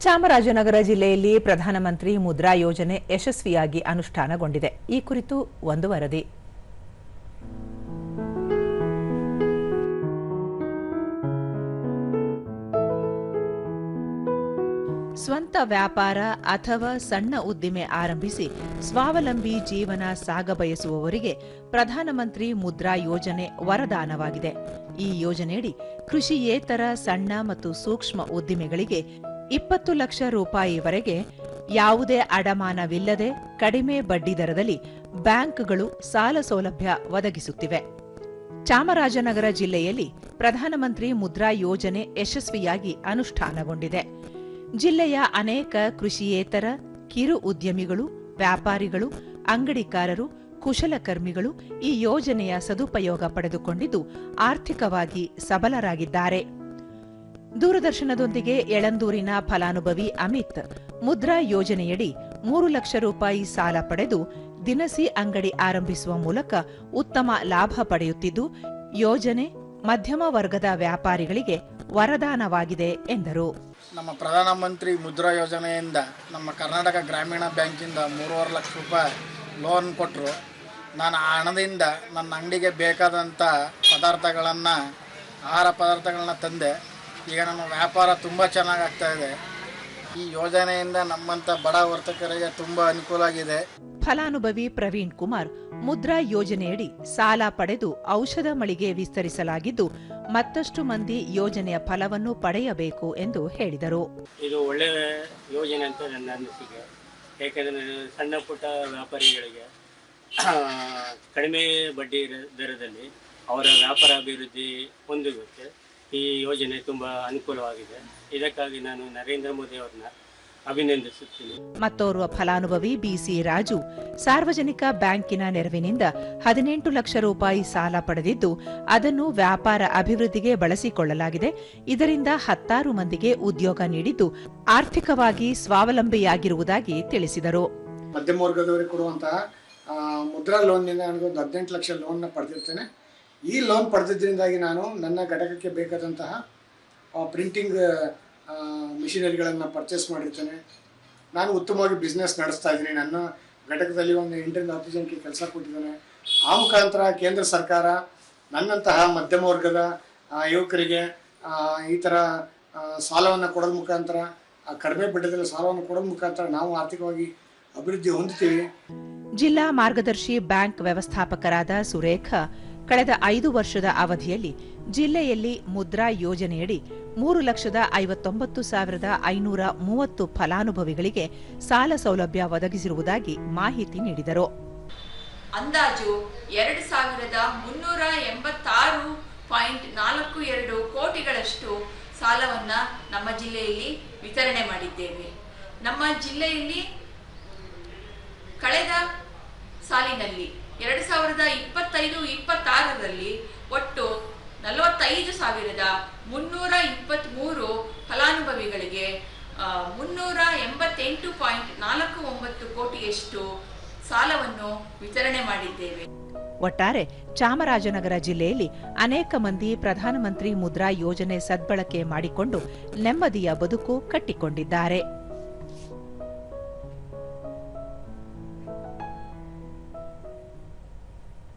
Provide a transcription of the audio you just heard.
ಚಾಮರಾಜನಗರ ಜಿಲ್ಲೆಯಲ್ಲಿ ಪ್ರಧಾನಮಂತ್ರಿ ಮುದ್ರಾ ಯೋಜನೆ ಯಶಸ್ವಿಯಾಗಿ ಅನುಷ್ಠಾನಗೊಂಡಿದೆ. ಈ ಕುರಿತು ಒಂದು ವರದಿ. ಸ್ವಂತ ವ್ಯಾಪಾರ ಅಥವಾ ಸಣ್ಣ ಉದ್ದಿಮೆ ಆರಂಭಿಸಿ ಸ್ವಾವಲಂಬಿ ಜೀವನ ಸಾಗಬಯಸುವವರಿಗೆ ಪ್ರಧಾನಮಂತ್ರಿ ಮುದ್ರಾ ಯೋಜನೆ ವರದಾನವಾಗಿದೆ. ಈ ಯೋಜನೆಯಡಿ ಕೃಷಿಯೇತರ ಸಣ್ಣ ಮತ್ತು ಸೂಕ್ಷ್ಮ ಉದ್ದಿಮೆಗಳಿಗೆ 20 ಲಕ್ಷ ರೂಪಾಯಿವರೆಗೆ ಯಾವುದೇ ಅಡಮಾನವಿಲ್ಲದೆ ಕಡಿಮೆ ಬಡ್ಡಿ ದರದಲ್ಲಿ ಬ್ಯಾಂಕ್ಗಳು ಸಾಲ ಸೌಲಭ್ಯ ಒದಗಿಸುತ್ತಿವೆ. ಚಾಮರಾಜನಗರ ಜಿಲ್ಲೆಯಲ್ಲಿ ಪ್ರಧಾನಮಂತ್ರಿ ಮುದ್ರಾ ಯೋಜನೆ ಯಶಸ್ವಿಯಾಗಿ ಅನುಷ್ಠಾನಗೊಂಡಿದೆ. ಜಿಲ್ಲೆಯ ಅನೇಕ ಕೃಷಿಯೇತರ ಕಿರು ಉದ್ಯಮಿಗಳು, ವ್ಯಾಪಾರಿಗಳು, ಅಂಗಡಿಕಾರರು, ಕುಶಲಕರ್ಮಿಗಳು ಈ ಯೋಜನೆಯ ಸದುಪಯೋಗ ಪಡೆದುಕೊಂಡಿದ್ದು ಆರ್ಥಿಕವಾಗಿ ಸಬಲರಾಗಿದ್ದಾರೆ. ದೂರದರ್ಶನದೊಂದಿಗೆ ಯಳಂದೂರಿನ ಫಲಾನುಭವಿ ಅಮಿತ್ ಮುದ್ರಾ ಯೋಜನೆಯಡಿ 3 ಲಕ್ಷ ರೂಪಾಯಿ ಸಾಲ ಪಡೆದು ದಿನಸಿ ಅಂಗಡಿ ಆರಂಭಿಸುವ ಮೂಲಕ ಉತ್ತಮ ಲಾಭ ಪಡೆಯುತ್ತಿದ್ದು, ಯೋಜನೆ ಮಧ್ಯಮ ವರ್ಗದ ವ್ಯಾಪಾರಿಗಳಿಗೆ ವರದಾನವಾಗಿದೆ ಎಂದರು. ನಮ್ಮ ಪ್ರಧಾನಮಂತ್ರಿ ಮುದ್ರಾ ಯೋಜನೆಯಿಂದ ನಮ್ಮ ಕರ್ನಾಟಕ ಗ್ರಾಮೀಣ ಬ್ಯಾಂಕಿಂದ 3.5 ಲಕ್ಷ ರೂಪಾಯಿ ಲೋನ್ ಕೊಟ್ಟರು. ನಾನು ಆ ಹಣದಿಂದ ನನ್ನ ಅಂಗಡಿಗೆ ಬೇಕಾದಂಥ ಆಹಾರ ಪದಾರ್ಥಗಳನ್ನ ತಂದೆ. ಈಗ ನಮ್ಮ ವ್ಯಾಪಾರ ತುಂಬ ಚೆನ್ನಾಗಿ ಆಗ್ತಾಯಿದೆ. ಈ ಯೋಜನೆಯಿಂದ ನಮ್ಮಂಥ ಬಡ ವರ್ತಕರಿಗೆ ತುಂಬ ಅನುಕೂಲ ಆಗಿದೆ. ಫಲಾನುಭವಿ ಪ್ರವೀಣ್ ಕುಮಾರ್ ಮುದ್ರಾ ಯೋಜನೆಯಡಿ ಸಾಲ ಪಡೆದು ಔಷಧ ಮಳಿಗೆ ವಿಸ್ತರಿಸಲಾಗಿದ್ದು, ಮತ್ತಷ್ಟು ಮಂದಿ ಯೋಜನೆಯ ಫಲವನ್ನು ಪಡೆಯಬೇಕು ಎಂದು ಹೇಳಿದರು. ಇದು ಒಳ್ಳೆಯ ಯೋಜನೆ ಅಂತ ನನ್ನ ಅನಿಸಿಕೆ. ಏಕೆಂದರೆ ಸಣ್ಣ ಪುಟ್ಟ ವ್ಯಾಪಾರಿಗಳಿಗೆ ಕಡಿಮೆ ಬಡ್ಡಿ ದರದಲ್ಲಿ ಅವರ ವ್ಯಾಪಾರ ಅಭಿವೃದ್ಧಿ ಹೊಂದುತ್ತೆ. ಈ ಯೋಜನೆ ತುಂಬ ಅನುಕೂಲವಾಗಿದೆ. ಇದಕ್ಕಾಗಿ ನಾನು ನರೇಂದ್ರ ಮೋದಿ ಅವರನ್ನ ಅಭಿನಂದಿಸುತ್ತೇನೆ. ಮತ್ತೋರ್ವ ಫಲಾನುಭವಿ ಬಿಸಿ ರಾಜು ಸಾರ್ವಜನಿಕ ಬ್ಯಾಂಕಿನ ನೆರವಿನಿಂದ 18 ಲಕ್ಷ ರೂಪಾಯಿ ಸಾಲ ಪಡೆದಿದ್ದು, ಅದನ್ನು ವ್ಯಾಪಾರ ಅಭಿವೃದ್ಧಿಗೆ ಬಳಸಿಕೊಳ್ಳಲಾಗಿದೆ. ಇದರಿಂದ 10 ಮಂದಿಗೆ ಉದ್ಯೋಗ ನೀಡಿದ್ದು ಆರ್ಥಿಕವಾಗಿ ಸ್ವಾವಲಂಬಿಯಾಗಿರುವುದಾಗಿ ತಿಳಿಸಿದರು. ಮಧ್ಯಮ ವರ್ಗದವರಿಗೆ ಕೊಡುವಂತಹ ಮುದ್ರಾ ಲೋನ್ನಿಂದ ನನಗೆ 18 ಲಕ್ಷ ಲೋನ್ನ ಪಡೆದಿರ್ತೇನೆ. ಈ ಲೋನ್ ಪಡೆದಿದ್ದರಿಂದಾಗಿ ನಾನು ನನ್ನ ಘಟಕಕ್ಕೆ ಬೇಕಾದಂತಹ ಪ್ರಿಂಟಿಂಗ್ ಮಿಷಿನರಿಗಳನ್ನು ಪರ್ಚೇಸ್ ಮಾಡಿರ್ತೇನೆ. ನಾನು ಉತ್ತಮವಾಗಿ ಬಿಸ್ನೆಸ್ ನಡೆಸ್ತಾ ಇದ್ದೀನಿ. ನನ್ನ ಘಟಕದಲ್ಲಿ ಒಂದು 8 ರಿಂದ 10 ಜನಕ್ಕೆ ಕೆಲಸ ಕೊಟ್ಟಿದ್ದೇನೆ. ಆ ಮುಖಾಂತರ ಕೇಂದ್ರ ಸರ್ಕಾರ ನನ್ನಂತಹ ಮಧ್ಯಮ ವರ್ಗದ ಯುವಕರಿಗೆ ಈ ಥರ ಸಾಲವನ್ನು ಕೊಡೋದ ಮುಖಾಂತರ, ಕಡಿಮೆ ಬಡ್ಡಿಯಲ್ಲಿ ಸಾಲವನ್ನು ಕೊಡೋದ ಮುಖಾಂತರ ನಾವು ಆರ್ಥಿಕವಾಗಿ ಅಭಿವೃದ್ಧಿ ಹೊಂದುತ್ತೀವಿ. ಜಿಲ್ಲಾ ಮಾರ್ಗದರ್ಶಿ ಬ್ಯಾಂಕ್ ವ್ಯವಸ್ಥಾಪಕರಾದ ಸುರೇಖಾ ಕಳೆದ 5 ವರ್ಷದ ಅವಧಿಯಲ್ಲಿ ಜಿಲ್ಲೆಯಲ್ಲಿ ಮುದ್ರಾ ಯೋಜನೆಯಡಿ 3,59,530 ಫಲಾನುಭವಿಗಳಿಗೆ ಸಾಲ ಸೌಲಭ್ಯ ಒದಗಿಸಿರುವುದಾಗಿ ಮಾಹಿತಿ ನೀಡಿದರು. ಅಂದಾಜು 2,386.42 ಕೋಟಿಗಳಷ್ಟು ಸಾಲವನ್ನ ನಮ್ಮ ಜಿಲ್ಲೆಯಲ್ಲಿ ವಿತರಣೆ ಮಾಡಿದ್ದೇವೆ. ನಮ್ಮ ಜಿಲ್ಲೆಯಲ್ಲಿ ಕಳೆದ ಸಾಲಿನಲ್ಲಿ 2025-26ರಲ್ಲಿ ಒಟ್ಟು 45,323 ಫಲಾನುಭವಿಗಳಿಗೆ 388.49 ಕೋಟಿಯಷ್ಟು ಸಾಲವನ್ನು ವಿತರಣೆ ಮಾಡಿದ್ದೇವೆ. ಒಟ್ಟಾರೆ ಚಾಮರಾಜನಗರ ಜಿಲ್ಲೆಯಲ್ಲಿ ಅನೇಕ ಮಂದಿ ಪ್ರಧಾನಮಂತ್ರಿ ಮುದ್ರಾ ಯೋಜನೆ ಸದ್ಬಳಕೆ ಮಾಡಿಕೊಂಡು ನೆಮ್ಮದಿಯ ಬದುಕು ಕಟ್ಟಿಕೊಂಡಿದ್ದಾರೆ.